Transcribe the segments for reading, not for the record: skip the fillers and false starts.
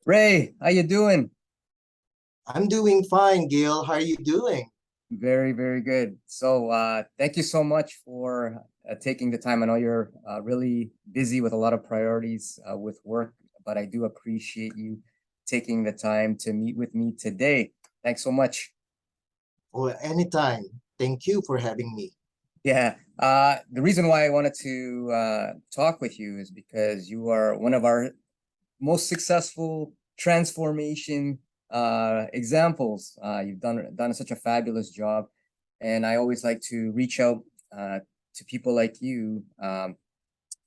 Ray, how you doing? I'm doing fine, Gil. How are you doing? Very, very good. Thank you so much for taking the time. I know you're really busy with a lot of priorities with work, but I do appreciate you taking the time to meet with me today. Thanks so much. Well, anytime. Thank you for having me. Yeah, the reason why I wanted to talk with you is because you are one of our most successful transformation examples. You've done such a fabulous job, and I always like to reach out to people like you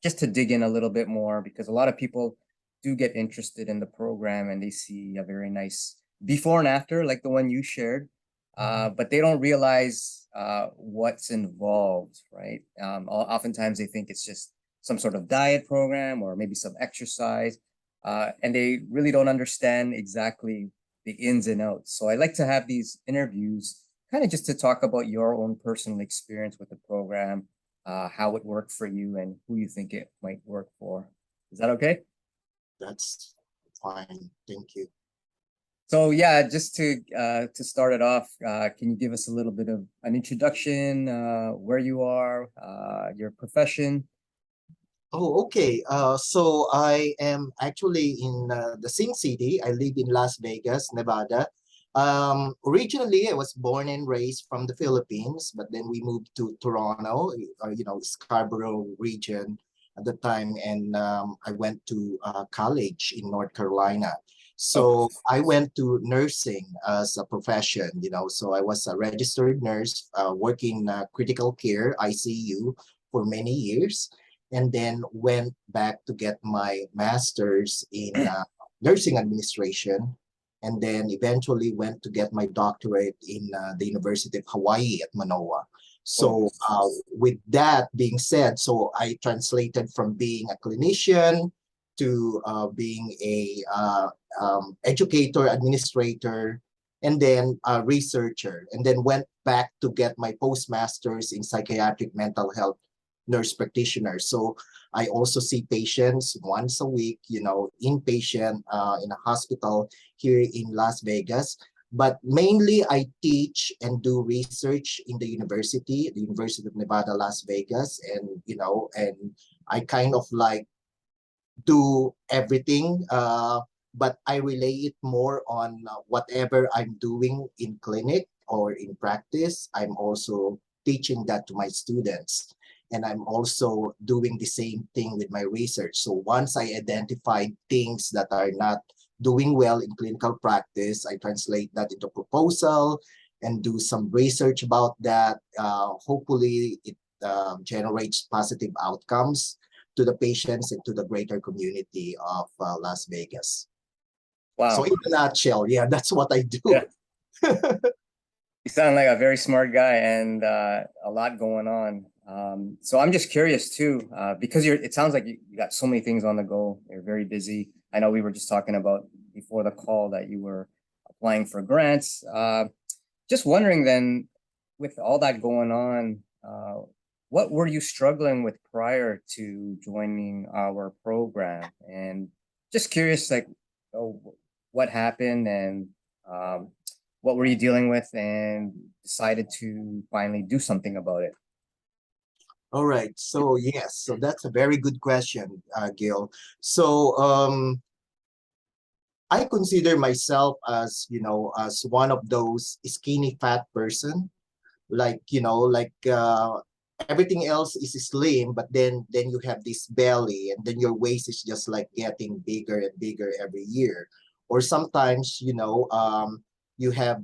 just to dig in a little bit more because a lot of people do get interested in the program and they see a very nice before and after, like the one you shared, but they don't realize what's involved, right? Oftentimes they think it's just some sort of diet program or maybe some exercise, and they really don't understand exactly the ins and outs. So I like to have these interviews kind of just to talk about your own personal experience with the program, how it worked for you, and who you think it might work for. Is that okay? That's fine. Thank you. So yeah, just to start it off, can you give us a little bit of an introduction, where you are, your profession? Oh, okay. So I am actually in the same city. I live in Las Vegas, Nevada. Originally, I was born and raised from the Philippines, but then we moved to Toronto, Scarborough region at the time, and I went to college in North Carolina. Oh, So I went to nursing as a profession, so I was a registered nurse working critical care, ICU, for many years and then went back to get my master's in nursing administration, and then eventually went to get my doctorate in the University of Hawaii at Manoa. oh, So with that being said, so I translated from being a clinician to being a educator, administrator, and then a researcher, and then went back to get my postmasters in psychiatric mental health nurse practitioner. So I also see patients once a week, inpatient in a hospital here in Las Vegas. But mainly I teach and do research in the University of Nevada, Las Vegas. And I kind of like do everything, but I relay it more on whatever I'm doing in clinic or in practice. I'm also teaching that to my students. And I'm also doing the same thing with my research. So once I identify things that are not doing well in clinical practice, I translate that into proposal and do some research about that. Hopefully, it generates positive outcomes to the patients and to the greater community of Las Vegas. So wow. in a nutshell, yeah, that's what I Yeah, do. you sound like a very smart guy and a lot going on. So I'm just curious too, because it sounds like you got so many things on the go. You're very busy. I know we were just talking about before the call that you were applying for grants. Just wondering then, with all that going on, what were you struggling with prior to joining our program? And just curious, like, oh, what happened and um, what were you dealing with and decided to finally do something about it? All right. So yes, so that's a very good question, Gil. So I consider myself as, as one of those skinny fat person, like, everything else is slim, but then you have this belly, and then your waist is just like getting bigger and bigger every year. Or sometimes, you have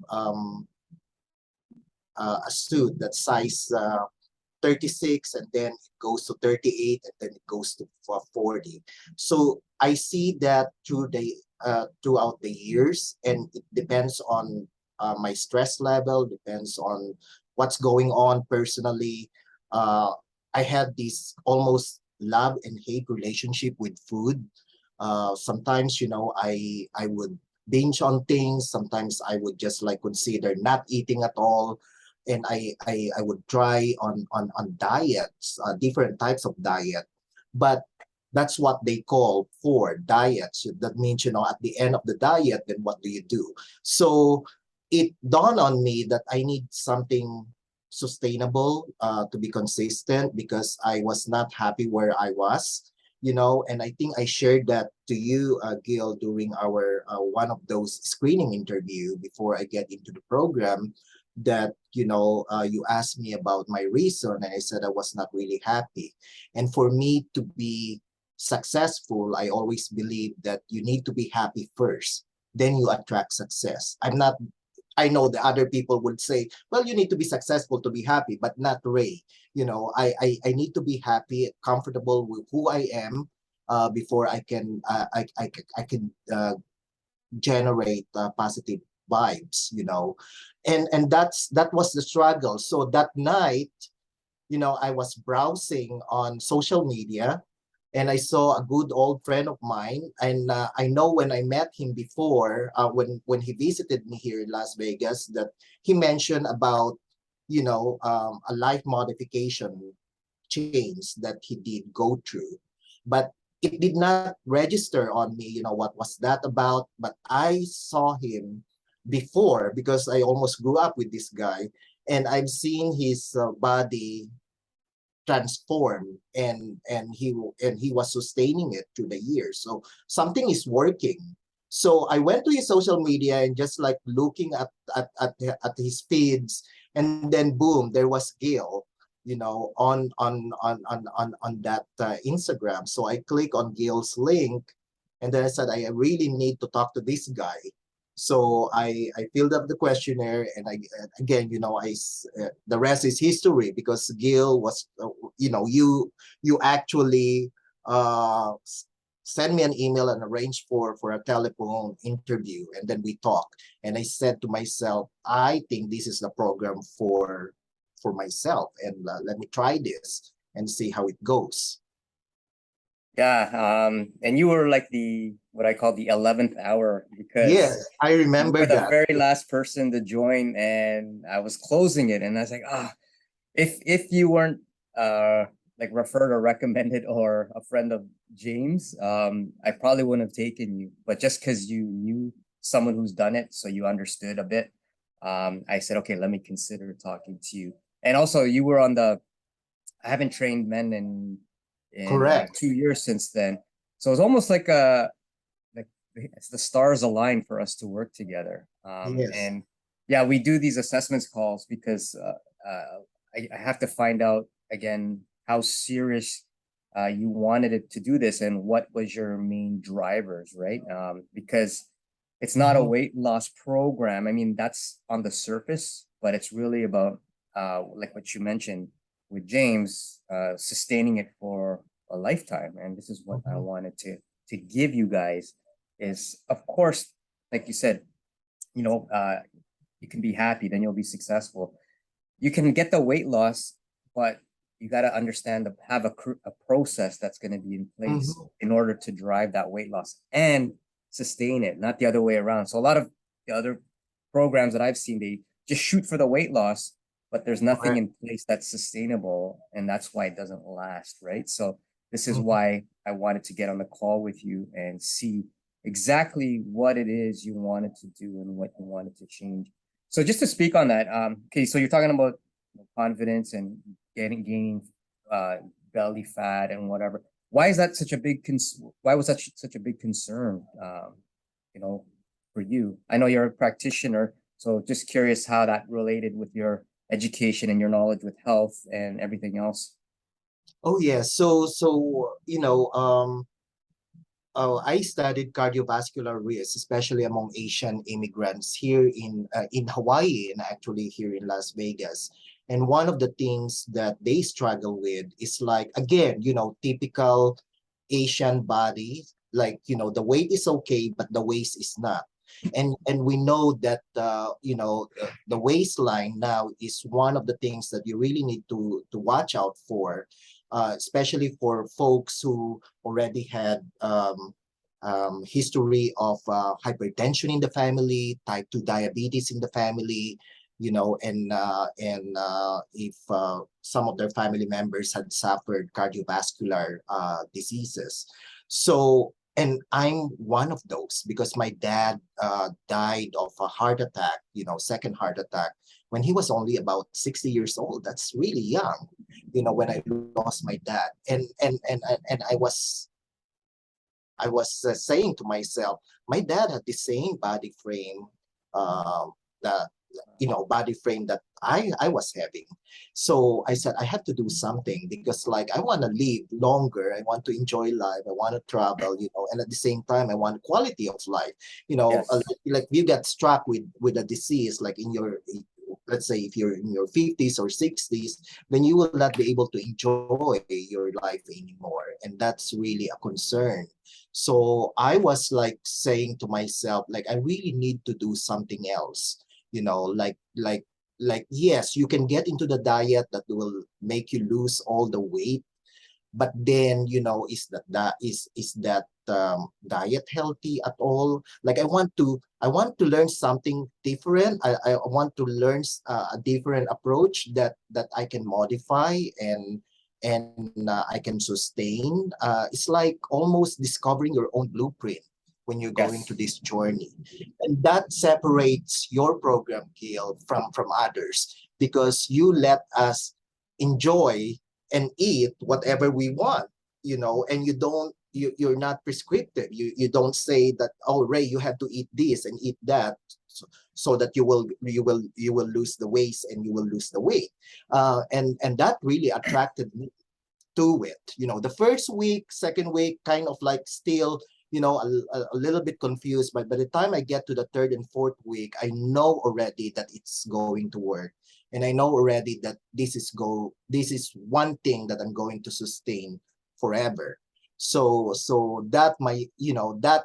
a suit that size 36, and then it goes to 38, and then it goes to 40. So I see that throughout the years, and it depends on my stress level, depends on what's going on personally. I had this almost love and hate relationship with food. Sometimes, I would binge on things. Sometimes I would just like consider not eating at all, and I would try on diets, different types of diet. But That's what they call for diets. That means, at the end of the diet, then what do you do? So it dawned on me that I need something sustainable, to be consistent, because I was not happy where I was, and I think I shared that to you, Gil, during our one of those screening interview before I get into the program, that you asked me about my reason, and I said I was not really happy. And for me to be successful, I always believe that you need to be happy first, then you attract success. I know the other people would say, well, you need to be successful to be happy, but not Ray. I need to be happy, comfortable with who I am, before I can generate positive vibes, and that was the struggle. So that night, I was browsing on social media, and I saw a good old friend of mine, and I know when I met him before, when he visited me here in Las Vegas, that he mentioned about a life modification change that he did go through, but it did not register on me, what was that about. But I saw him before because I almost grew up with this guy, and I've seen his body transform, and he was sustaining it through the years. So something is working. So I went to his social media and just like looking at his feeds, and then boom, there was Gil, on that Instagram. So I click on Gil's link, and then I said I really need to talk to this guy. So I filled up the questionnaire, and again, the rest is history, because Gil was, you actually send me an email and arrange for a telephone interview, and then we talk. And I said to myself, I think this is the program for myself, and let me try this and see how it goes. Yeah, and you were like what I call the 11th hour, Yes, because I you remember were the that. very last person to join, and I was closing it, and I was like, if you weren't like referred or recommended or a friend of James, I probably wouldn't have taken you. But just because you knew someone who's done it, so you understood a bit, I said, okay, let me consider talking to you. And also, you were on I haven't trained men in Correct. 2 years since then, so it's almost like like it's the stars aligned for us to work together. Yes. And yeah, we do these assessments calls because I have to find out again how serious you wanted it to do this, and what was your main drivers, right? Because it's not a Mhm. weight loss program. I mean, that's on the surface, but it's really about like what you mentioned with James, sustaining it for a lifetime. And this is what I Mhm. wanted to give you guys is, of course, like you said, you know, uh, you can be happy, then you'll be successful. You can get the weight loss, but you got to understand have a process that's going to be in place Mhm. in order to drive that weight loss and sustain it, not the other way around. So a lot of the other programs that I've seen, they just shoot for the weight loss, but there's nothing Correct. in place that's sustainable, and that's why it doesn't last, right? So this is Mhm. why I wanted to get on the call with you and see exactly what it is you wanted to do and what you wanted to change. So just to speak on that, okay, so you're talking about confidence and gaining uh, belly fat and whatever. Why is that such a big why was that such a big concern? You know, for you. I know you're a practitioner, so just curious how that related with your education and your knowledge with health and everything else. Oh yeah. So I studied cardiovascular risk, especially among Asian immigrants here in Hawaii, and actually here in Las Vegas. And one of the things that they struggle with is, like, again, typical Asian body. Like, the weight is okay, but the waist is not. And we know that the waistline now is one of the things that you really need to watch out for, especially for folks who already had history of hypertension in the family, type 2 diabetes in the family. if some of their family members had suffered cardiovascular diseases. So, and I'm one of those because my dad died of a heart attack, second heart attack, when he was only about 60 years old. That's really young, when I lost my dad. And I was saying to myself, my dad had the same body frame, that body frame that I was having. So I said I have to do something because like I want to live longer, I want to enjoy life, I want to travel, and at the same time I want quality of life. Yes. Like you get struck with a disease, like in your, let's say if you're in your 50s or 60s, then you will not be able to enjoy your life anymore, and that's really a concern. So I was like saying to myself, like I really need to do something else, like yes, you can get into the diet that will make you lose all the weight, but then is that diet healthy at all? Like I want to learn something different. I want to learn a different approach that I can modify and I can sustain. It's like almost discovering your own blueprint when you're going to Yes. this journey, and that separates your program, Gail, from others, because you let us enjoy and eat whatever we want, and you're not prescriptive. You don't say that, oh, Ray, you have to eat this and eat that, so that you will lose the weight and you will lose the weight. And that really attracted me to it. The first week, second week, kind of like still, a little bit confused, but by the time I get to the third and fourth week, I know already that it's going to work. And I know already that this is one thing that I'm going to sustain forever. So that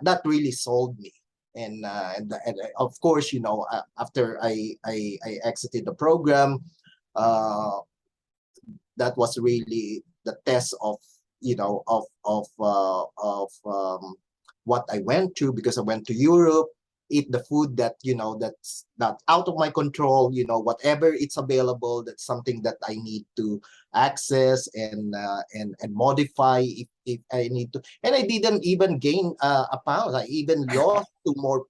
that really sold me. And of course, after I exited the program, uh, that was really the test of what I went through, because I went to Europe, eat the food that that's not out of my control. Whatever it's available, that's something that I need to access and modify if I need to. And I didn't even gain a pound. I even lost two more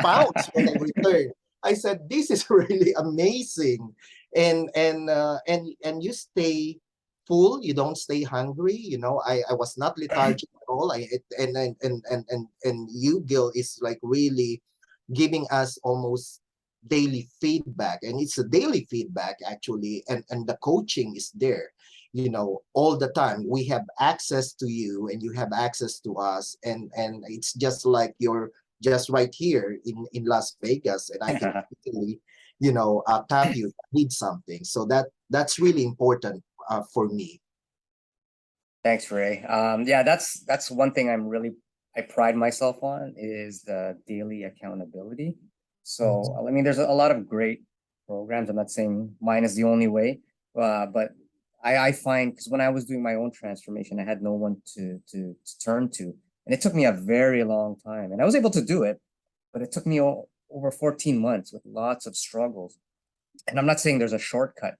pounds when I returned. I said, "This is really amazing," and you stay full. You don't stay hungry. I was not lethargic at all. And you, Gil, is like really giving us almost daily feedback, and it's a daily feedback actually, and the coaching is there. All the time we have access to you and you have access to us, and it's just like you're just right here in Las Vegas, and I can easily, tap you if I need something. So that's really important for me. Thanks, Ray. Yeah, that's one thing I pride myself on is the daily accountability. So, I mean, there's a lot of great programs. I'm not saying mine is the only way, but I find, because when I was doing my own transformation, I had no one to turn to, and it took me a very long time, and I was able to do it, but it took me over 14 months with lots of struggles. And I'm not saying there's a shortcut,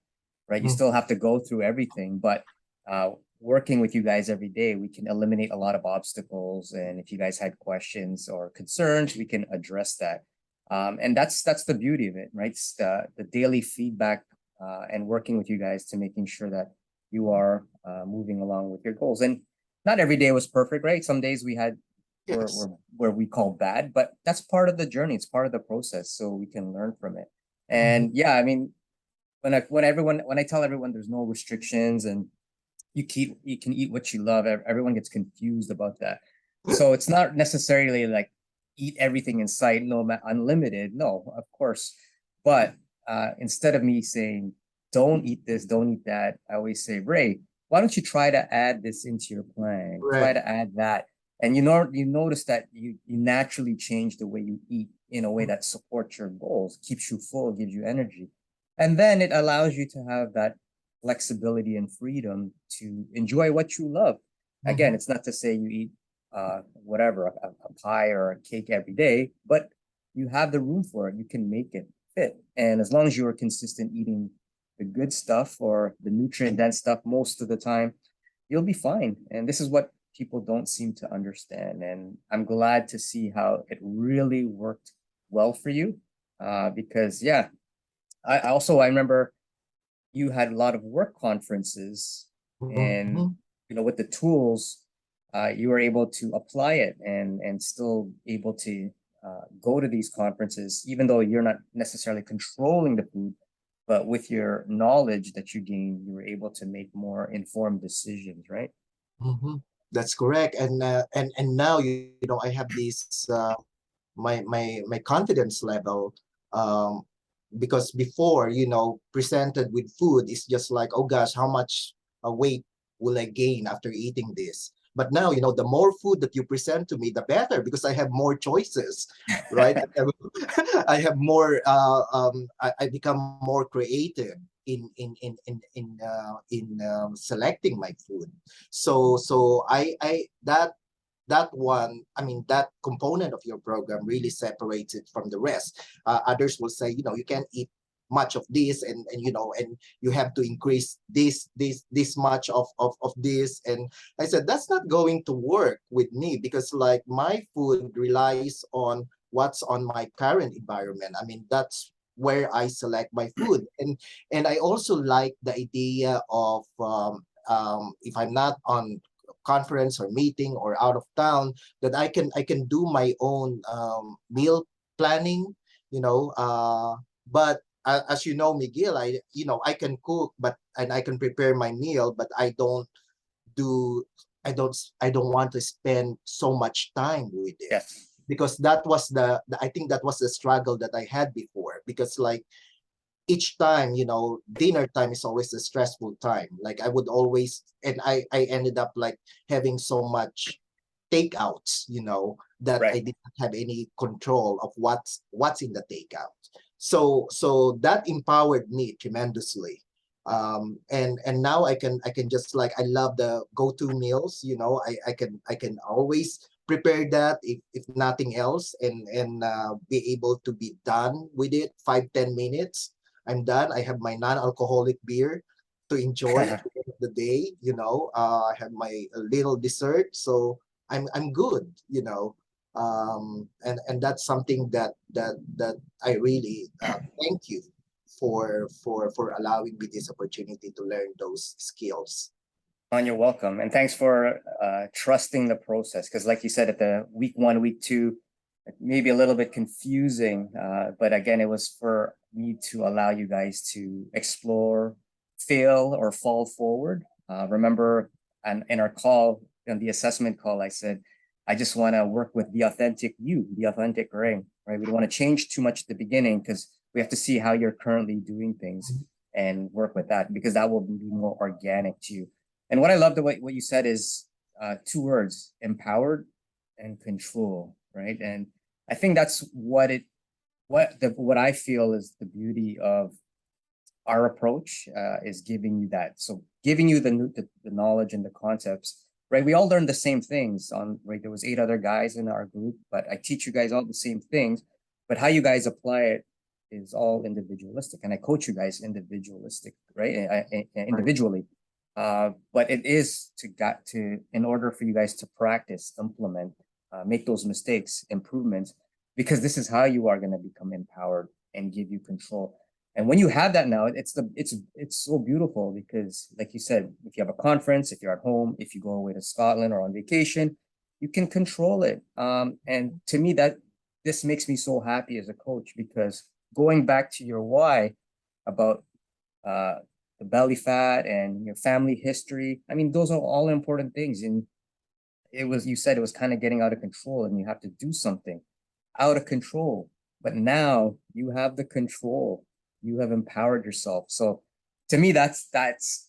right? You still have to go through everything, but uh, working with you guys every day, we can eliminate a lot of obstacles. And if you guys had questions or concerns, we can address that. And that's the beauty of it, right? It's the daily feedback and working with you guys to making sure that you are moving along with your goals. And not every day was perfect, right? Some days we had Yes. where we call bad, but that's part of the journey. It's part of the process, so we can learn from it. And yeah, I mean, when I tell everyone there's no restrictions and you can eat what you love, everyone gets confused about that. So it's not necessarily like eat everything in sight, no, unlimited. No, of course. But instead of me saying don't eat this, don't eat that, I always say, Ray, why don't you try to add this into your plan? Try Right. to add that. And you notice that you naturally change the way you eat in a way that supports your goals, keeps you full, gives you energy. And then it allows you to have that flexibility and freedom to enjoy what you love. Again, it's not to say you eat whatever, a pie or a cake every day, but you have the room for it. You can make it fit. And as long as you are consistent eating the good stuff or the nutrient dense stuff most of the time, you'll be fine. And this is what people don't seem to understand. And I'm glad to see how it really worked well for you. Because yeah, I remember you had a lot of work conferences, and Mhm. with the tools, you were able to apply it and still able to go to these conferences, even though you're not necessarily controlling the food, but with your knowledge that you gained, you were able to make more informed decisions, right? Mhm. That's correct. And now you know I have this my confidence level, um because before, you know, presented with food is just like, oh gosh, how much weight will I gain after eating this? But now, you know, the more food that you present to me, the better, because I have more choices, right? I have more I become more creative in selecting my food. So I that one, I mean, that component of your program really separates it from the rest. Others will say, you know, you can't eat much of this, and you know, and you have to increase this much of this. And I said, that's not going to work with me, because like my food relies on what's on my current environment. I mean, that's where I select my food. And I also like the idea of if I'm not on conference or meeting or out of town, that I can do my own meal planning, you know. But as you know, Miguel, I you know I can cook, but and I can prepare my meal, but do I don't want to spend so much time with it, Yes. because that was the I think that was the struggle that I had before, because like each time, you know, dinner time is always a stressful time. Like I would always, and I ended up like having so much takeouts, you know, that I Right. didn't have any control of what's in the takeout. So that empowered me tremendously. And now I can just like, I love the go-to meals, you know. I can always prepare that, if nothing else, and be able to be done with it 5-10 minutes. I'm done. I have my non-alcoholic beer to enjoy at the end of the day. You know, I have my little dessert, so I'm good. You know, and that's something that I really thank you for allowing me this opportunity to learn those skills. On you're welcome. And thanks for trusting the process. Because, like you said, at the week one, week two, maybe a little bit confusing. But again, it was for me to allow you guys to explore, fail, or fall forward. Remember, and in our call, on the assessment call, I said, I just want to work with the authentic you, the authentic Ray, right? We don't want to change too much at the beginning, because we have to see how you're currently doing things and work with that, because that will be more organic to you. And what I love the way what you said is two words: empowered and control, right? And I think that's what I feel is the beauty of our approach, is giving you that. So giving you the knowledge and the concepts, right? We all learn the same things on, right? There was 8 other guys in our group, but I teach you guys all the same things, but how you guys apply it is all individualistic, and I coach you guys individualistic, right? Right. Individually. But it is in order for you guys to practice, implement, make those mistakes, improvements, because this is how you are going to become empowered and give you control. And when you have that now, it's so beautiful, because, like you said, if you have a conference, if you're at home, if you go away to Scotland or on vacation, you can control it. And to me, that this makes me so happy as a coach, because going back to your why about uh, the belly fat and your family history, I mean, those are all important things. And you said it was kind of getting out of control, and you have to do something out of control. But now you have the control. You have empowered yourself. So to me, that's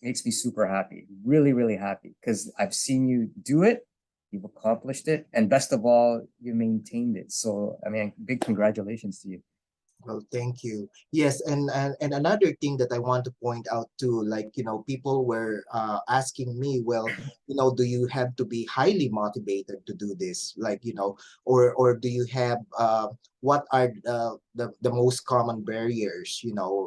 makes me super happy, really, really happy, because I've seen you do it. You've accomplished it, and best of all, you maintained it. So I mean, big congratulations to you. Well, thank you. Yes, and another thing that I want to point out too, like, people were asking me, well, do you have to be highly motivated to do this? Like, or do you have what are the most common barriers,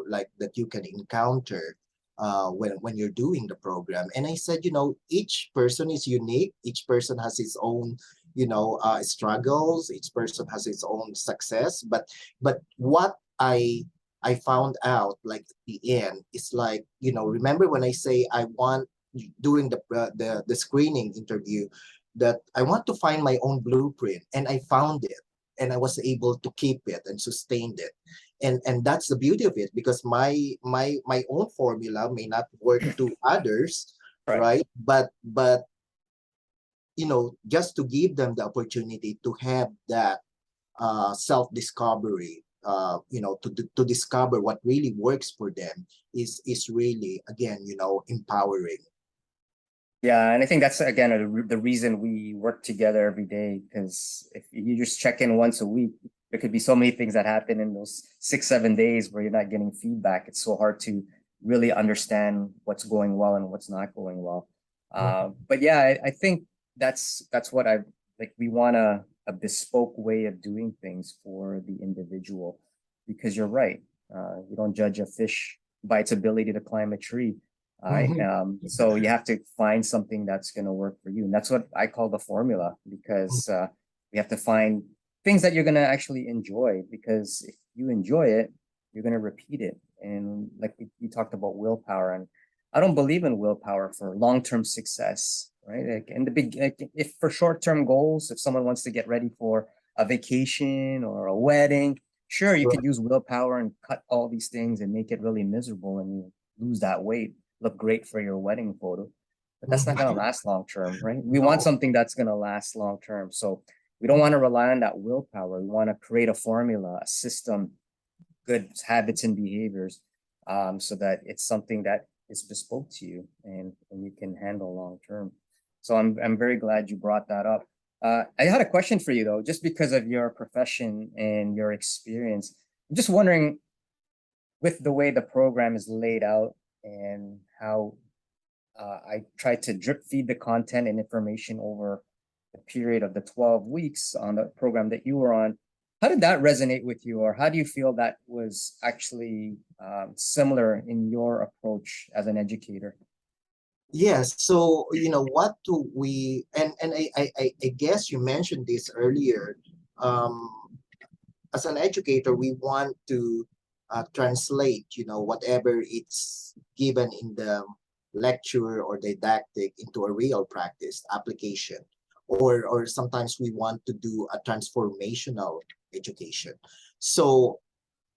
like that you can encounter when you're doing the program? And I said, each person is unique. Each person has his own, struggles. Each person has his own success, but what I found out like at the end is like, remember when I say I want during the screening interview that I want to find my own blueprint, and I found it, and I was able to keep it and sustained it. And that's the beauty of it, because my own formula may not work to others, Right. right? But just to give them the opportunity to have that self-discovery, to discover what really works for them is really, again, empowering. Yeah, and I think that's again the reason we work together every day. Because if you just check in once a week, there could be so many things that happen in those 6, 7 days where you're not getting feedback. It's so hard to really understand what's going well and what's not going well. But yeah, I think that's what I like. We want a bespoke way of doing things for the individual, because you're right. You don't judge a fish by its ability to climb a tree. So you have to find something that's going to work for you. And that's what I call the formula, because you have to find things that you're going to actually enjoy, because if you enjoy it, you're going to repeat it. And like we talked about willpower, and I don't believe in willpower for long-term success, right? Like in the big, like if for short-term goals, if someone wants to get ready for a vacation or a wedding, sure, you could use willpower and cut all these things and make it really miserable, and you lose that weight, look great for your wedding photo, but that's not going to last long term, right? We want No. something that's going to last long term. So we don't want to rely on that willpower. We want to create a formula, a system, good habits and behaviors, so that it's something that is bespoke to you, and you can handle long term. So I'm very glad you brought that up. I had a question for you though, just because of your profession and your experience. I'm just wondering, with the way the program is laid out and how I tried to drip feed the content and information over the period of the 12 weeks on the program that you were on. How did that resonate with you, or how do you feel that was actually similar in your approach as an educator? Yes, so what do we, and I guess you mentioned this earlier. um as an educator, we want to translate, whatever it's given in the lecture or didactic into a real practice application, or sometimes we want to do a transformational education. So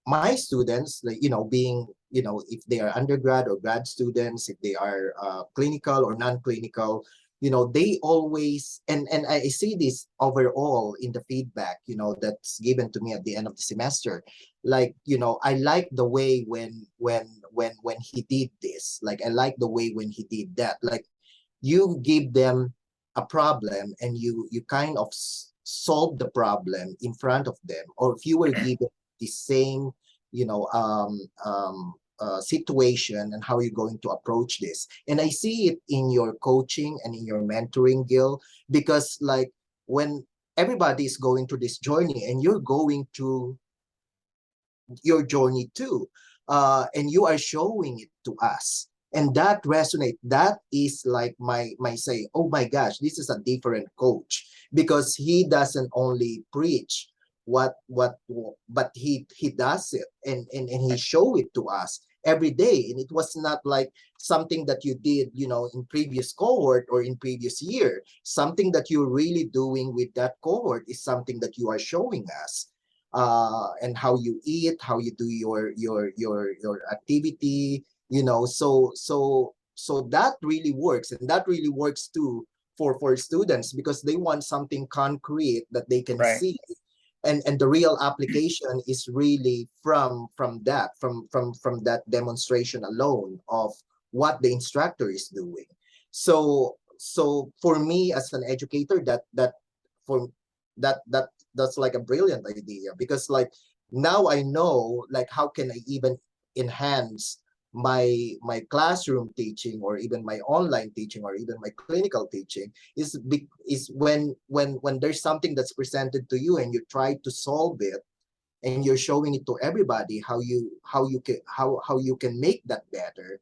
my students, like, being, if they are undergrad or grad students, if they are clinical or non-clinical, they always, and I see this overall in the feedback, that's given to me at the end of the semester. Like, I like the way when he did this, like, I like the way when he did that. Like, you give them a problem, and you kind of solve the problem in front of them. Or if you were given the same, situation, and how you're going to approach this. And I see it in your coaching and in your mentoring, Gil, because like when everybody is going through this journey, and you're going through your journey too, and you are showing it to us, and that resonate. That is like my say, oh my gosh, this is a different coach, because he doesn't only preach what but he does it, and he show it to us every day. And it was not like something that you did, in previous cohort or in previous year. Something that you're really doing with that cohort is something that you are showing us, and how you eat, how you do your activity, so that really works. And that really works too for students, because they want something concrete that they can Right. see. And the real application is really from that demonstration alone of what the instructor is doing. So for me as an educator, for that that's like a brilliant idea, because like now I know like how can I even enhance my classroom teaching, or even my online teaching, or even my clinical teaching, is when there's something that's presented to you and you try to solve it, and you're showing it to everybody how you can make that better.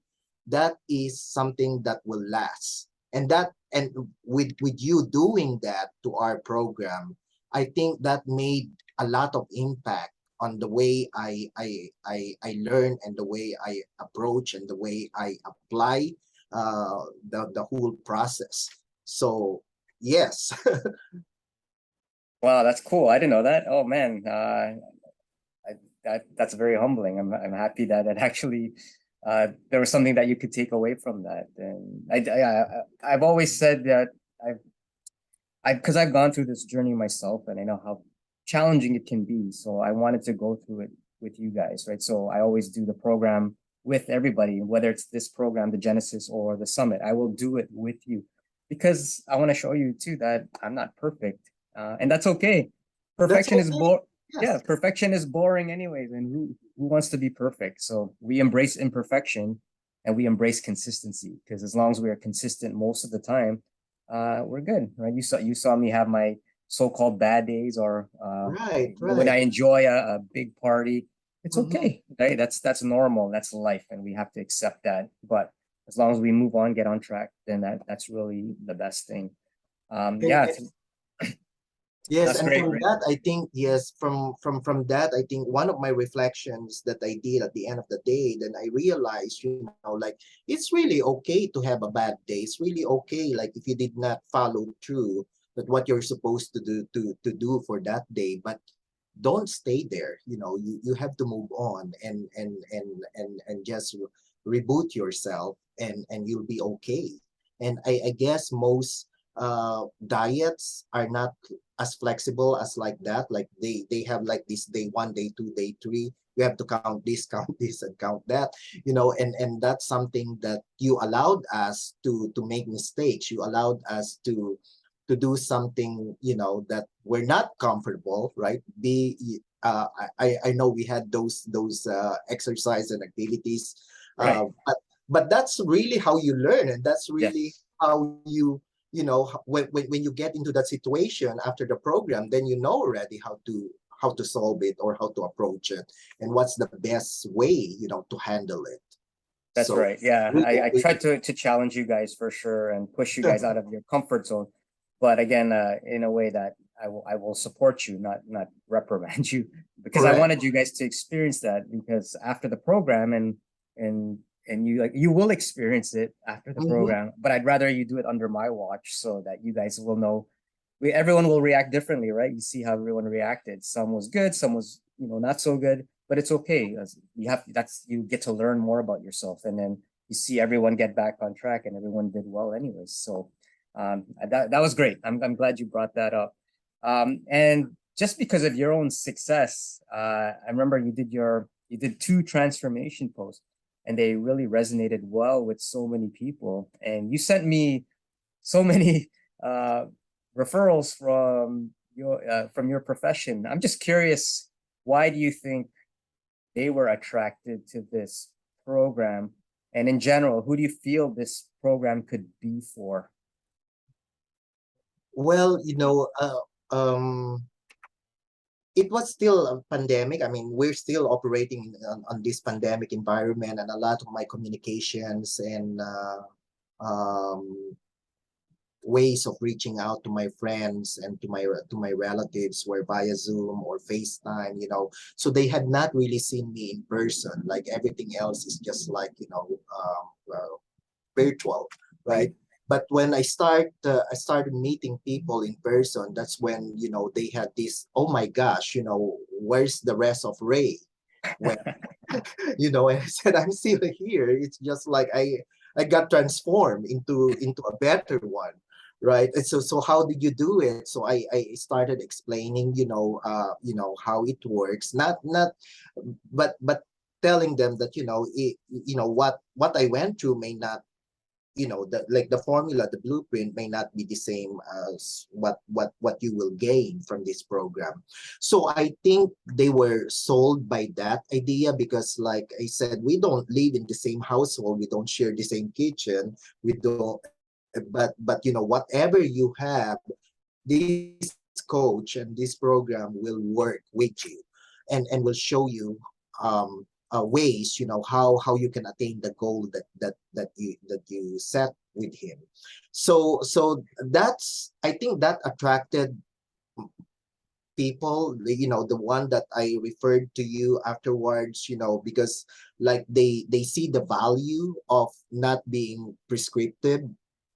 That is something that will last. And with you doing that to our program, I think that made a lot of impact on the way I learn, and the way I approach, and the way I apply the whole process. So yes. Wow, that's cool. I didn't know that. Oh man, that's very humbling. I'm happy that it actually there was something that you could take away from that. And I've always said that I've because I've gone through this journey myself, and I know how challenging it can be. So I wanted to go through it with you guys, right? So I always do the program with everybody, whether it's this program, the Genesis or the Summit. I will do it with you because I want to show you too that I'm not perfect, and that's okay. That's Perfection is okay. yeah, Yes. perfection is boring anyways, and who wants to be perfect? So we embrace imperfection and we embrace consistency, because as long as we are consistent most of the time, we're good, right? You saw me have my so-called bad days, or Right, when right. I enjoy a big party, it's Mhm. okay, right? That's normal, that's life, and we have to accept that. But as long as we move on, get on track, then that's really the best thing. And, Yeah, and yes, that's and great, from right? that, I think, yes, from that, I think one of my reflections that I did at the end of the day, then I realized, like it's really okay to have a bad day. It's really okay, like if you did not follow through with what you're supposed to do for that day, but don't stay there. You have to move on, and just reboot yourself, and you'll be okay. And I guess most diets are not as flexible as like that. Like they have like this day one, day two, day three. You have to count this, count this, and count that. And that's something that you allowed us to make mistakes. You allowed us to do something, that we're not comfortable, right? I know we had those exercise and activities, Right. but that's really how you learn, and that's really Yes, how when you get into that situation after the program, then you know already how to solve it, or how to approach it, and what's the best way, to handle it. that's So right. Yeah, really, I really. tried to challenge you guys for sure and push you guys out of your comfort zone, but again, in a way that I will support you, not reprimand you, because I Correct. wanted you guys to experience that, because after the program, and you, like, you will experience it after the Hmm. program, but I'd rather you do it under my watch so that you guys will know. Everyone will react differently, right? You see how everyone reacted. Some was good, some was, not so good, but it's okay. You get to learn more about yourself, and then you see everyone get back on track, and everyone did well anyways. So that was great. I'm glad you brought that up. And just because of your own success, I remember you did two transformation posts, and they really resonated well with so many people. And you sent me so many uh, referrals from your profession. I'm just curious, why do you think they were attracted to this program? And in general, who do you feel this program could be for? Well, it was still a pandemic. I mean, we're still operating on this pandemic environment, and a lot of my communications and um, ways of reaching out to my friends and to my relatives were via Zoom or FaceTime. So they had not really seen me in person. Like everything else is just like virtual, right? But when I started meeting people in person. That's when they had this. Oh my gosh, where's the rest of Ray? When and I said I'm still here. It's just like I got transformed into a better one, right? And so how did you do it? So I started explaining, how it works. Not, but telling them that what I went through may not the formula, the blueprint may not be the same as what you will gain from this program. So I think they were sold by that idea, because like I said, we don't live in the same household, we don't share the same kitchen, we don't, but whatever you have, this coach and this program will work with you, and will show you ways, how you can attain the goal that you set with him. So that's, I think, that attracted people, the one that I referred to you afterwards, because like they see the value of not being prescriptive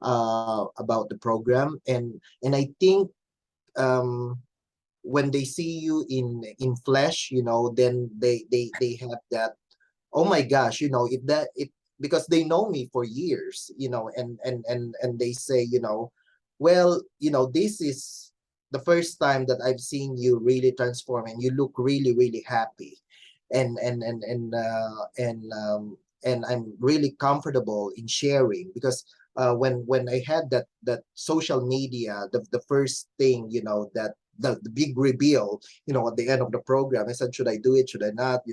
about the program. And I think um when they see you in flesh, then they have that, oh my gosh, if that it because they know me for years, and they say, well, this is the first time that I've seen you really transform, and you look really, really happy, and I'm really comfortable in sharing, because when I had that social media, the first thing, that the big reveal, at the end of the program, I said, should I do it, should I not,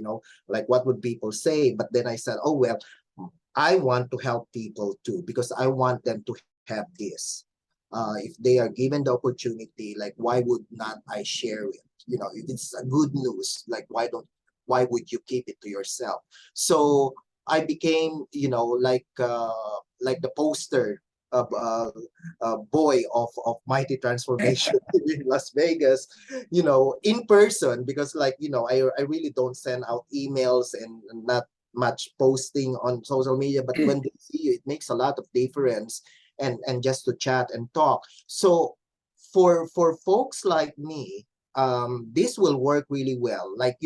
like, what would people say? But then I said, oh well, I want to help people too, because I want them to have this. If they are given the opportunity, like, why would not I share it? If it's a good news, like, why would you keep it to yourself? So I became, like the poster of boy of Mighty Transformation in Las Vegas, in person, because, like, I really don't send out emails, and not much posting on social media, but when they see you, it makes a lot of difference, and just to chat and talk. So for folks like me, this will work really well. Like,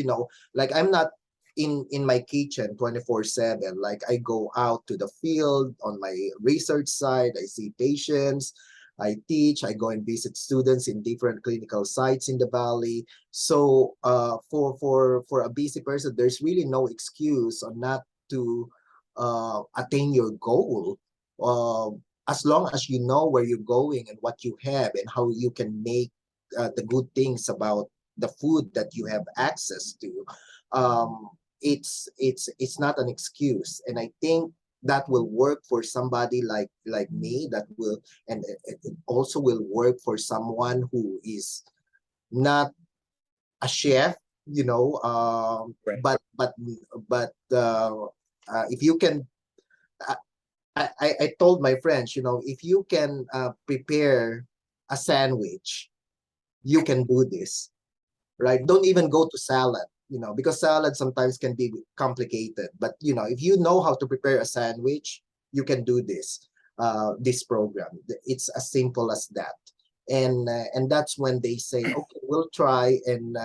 like, I'm not in my kitchen 24/7. Like, I go out to the field on my research side, I see patients, I teach, I go and visit students in different clinical sites in the valley. So for a busy person, there's really no excuse on not to attain your goal, uh, as long as you know where you're going and what you have, and how you can make the good things about the food that you have access to. um, it's not an excuse, and I think that will work for somebody like me, that will, and it also will work for someone who is not a chef, Right. but if you can, I, I told my friends, if you can prepare a sandwich, you can do this, right? Don't even go to salad, because salad sometimes can be complicated. But, if you know how to prepare a sandwich, you can do this program. It's as simple as that. And that's when they say, okay, we'll try, and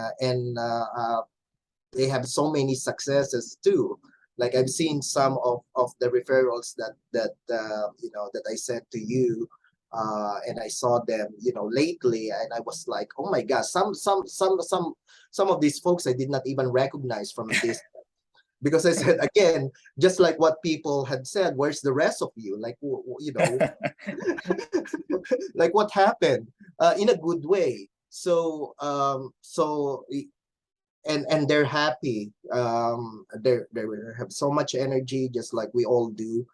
they have so many successes too. Like, I've seen some of the referrals that I sent to you, and I saw them, lately, and I was like, oh my gosh, some of these folks I did not even recognize from a distance. Because I said, again, just like what people had said, where's the rest of you? Like, like, what happened? In a good way. And they're happy. They have so much energy, just like we all do.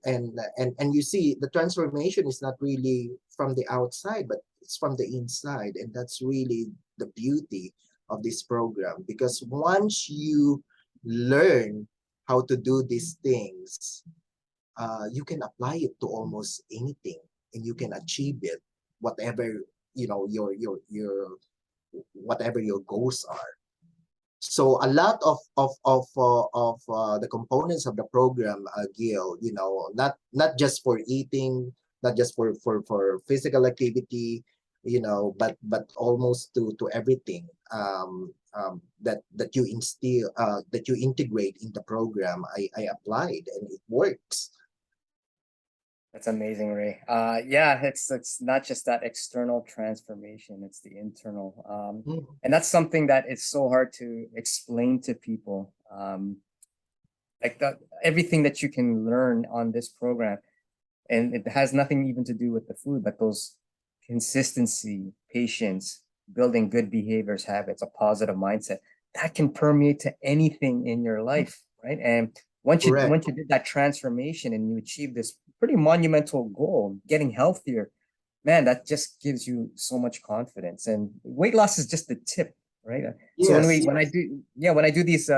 And you see, the transformation is not really from the outside, but it's from the inside, and that's really the beauty of this program. Because once you learn how to do these things, you can apply it to almost anything, and you can achieve it, whatever, your whatever your goals are. So a lot of the components of the program, Gil, not just for eating, not just for physical activity, but almost to everything, that you instill, that you integrate in the program. I applied, and it works. That's amazing, Ray. Yeah, it's not just that external transformation, it's the internal. Mm. And that's something that is so hard to explain to people. Like that, everything that you can learn on this program. And it has nothing even to do with the food, but those consistency, patience, building good behaviors, habits, a positive mindset that can permeate to anything in your life, right? And Correct. once you did that transformation and you achieve this pretty monumental goal, getting healthier, man, that just gives you so much confidence. And weight loss is just the tip, right? So Yes. when I do these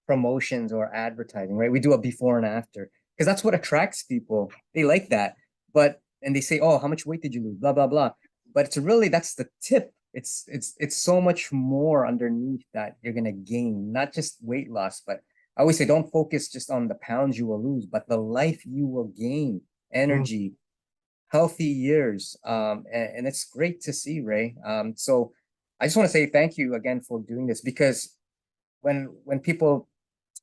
promotions or advertising, right? We do a before and after because that's what attracts people. They like that. But and they say, "Oh, how much weight did you lose?" Blah blah blah. But it's really that's the tip. It's so much more underneath that you're gonna gain, not just weight loss, but I always say don't focus just on the pounds you will lose, but the life you will gain, Mm, energy, healthy years. And it's great to see, Ray. So I just want to say thank you again for doing this because when people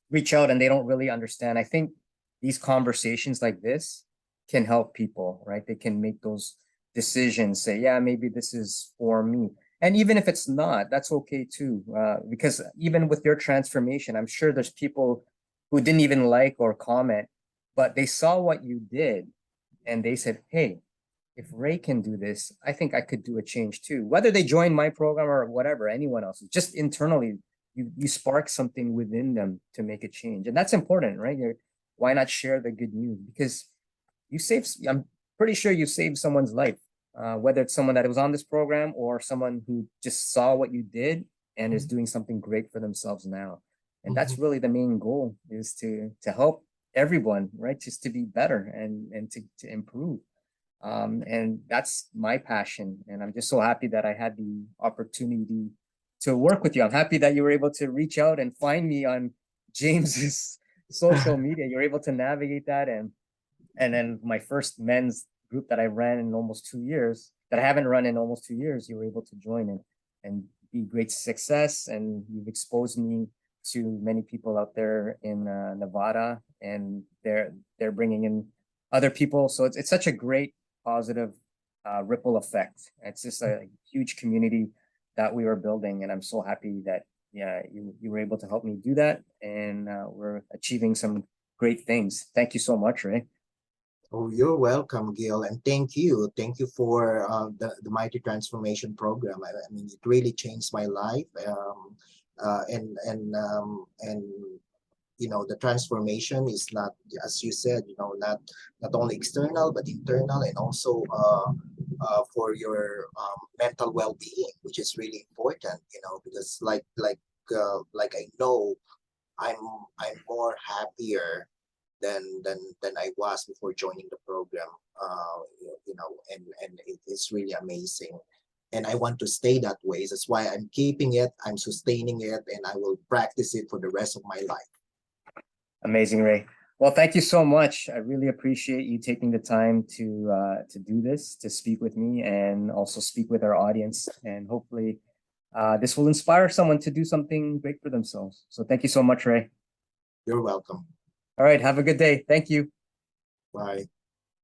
reach out and they don't really understand. I think these conversations like this can help people, right? They can make those decisions, say, yeah, maybe this is for me. And even if it's not, that's okay too. Because even with your transformation, I'm sure there's people who didn't even like or comment, but they saw what you did and they said, hey, if Ray can do this, I think I could do a change too. Whether they join my program or whatever, anyone else, just internally, you spark something within them to make a change, and that's important, right? Why not share the good news? Because you save. I'm pretty sure you saved someone's life, whether it's someone that was on this program or someone who just saw what you did and is doing something great for themselves now. And mhm. that's really the main goal is to help everyone, right? Just to be better and to improve. And that's my passion. And I'm just so happy that I had the opportunity to work with you. I'm happy that you were able to reach out and find me on James's social media. You're able to navigate that. And then my first men's group that I ran in almost 2 years, that I haven't run in almost 2 years, you were able to join and be great success. And you've exposed me to many people out there in Nevada, and they're bringing in other people. So it's such a great positive ripple effect. It's just a huge community that we are building, and I'm so happy that yeah you were able to help me do that, and we're achieving some great things. Thank you so much, Ray. Oh, you're welcome, Gil, and thank you. Thank you for the Mighty Transformation Program. I mean, it really changed my life. And you know, the transformation is not, as you said, you know, not only external but internal, and also for your mental well-being, which is really important. You know, because like I know I'm I'm more happier than I was before joining the program. You know, and it's really amazing. And I want to stay that way. That's why I'm keeping it, I'm sustaining it, and I will practice it for the rest of my life. Amazing, Ray. Well, thank you so much. I really appreciate you taking the time to do this, to speak with me, and also speak with our audience. And hopefully, this will inspire someone to do something great for themselves. So, thank you so much, Ray. You're welcome. All right, have a good day. Thank you. Bye.